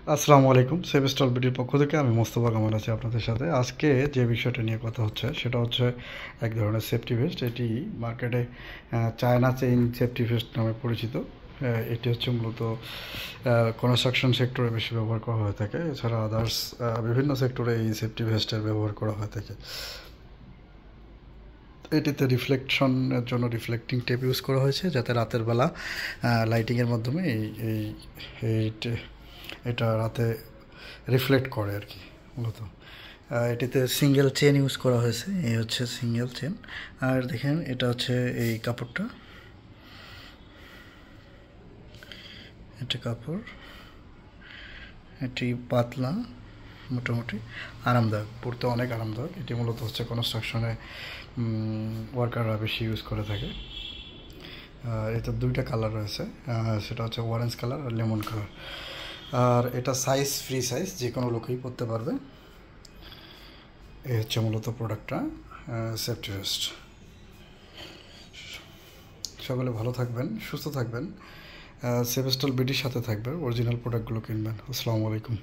আসসালামু আলাইকুম। সেভেস্টল বিডির পক্ষ থেকে আমি মোস্তফা কামাল আছি আপনাদের সাথে। আজকে যে বিষয়টা নিয়ে কথা হচ্ছে সেটা হচ্ছে এক ধরনের সেফটি ভেস্ট। এটি মার্কেটে চায়না চেইন সেফটি ভেস্ট নামে পরিচিত। এটি হচ্ছে মূলত কনস্ট্রাকশন সেক্টরে বেশি ব্যবহার করা হয়ে থাকে। এছাড়া আদার্স বিভিন্ন সেক্টরে এই সেফটি ভেস্টের ব্যবহার করা হয়ে থাকে। এটিতে রিফ্লেকশনের জন্য রিফ্লেক্টিং টেপ ইউজ করা হয়েছে, যাতে রাতের বেলা লাইটিংয়ের মাধ্যমে এই এই এটা রাতে রিফ্লেক্ট করে আর কি মূলত। এটিতে সিঙ্গেল চেন ইউজ করা হয়েছে, এই হচ্ছে সিঙ্গেল চেন। আর দেখেন এটা হচ্ছে এই কাপড়টা, এটা কাপড়, এটি পাতলা, মোটামুটি আরামদায়ক, পরতে অনেক আরামদায়ক। এটি মূলত হচ্ছে কনস্ট্রাকশনে ওয়ার্কাররা বেশি ইউজ করে থাকে। এটা দুইটা কালার রয়েছে, সেটা হচ্ছে অরেঞ্জ কালার আর লেমন কালার। আর এটা সাইজ ফ্রি সাইজ, যে কোনো লোকই পরতে পারবে। এই হচ্ছে মূলত প্রোডাক্টটা, সেফটি ভেস্ট। সকলে ভালো থাকবেন, সুস্থ থাকবেন, সেভেস্টল বিডির সাথে থাকবেন, অরিজিনাল প্রোডাক্টগুলো কিনবেন। আসসালামু আলাইকুম।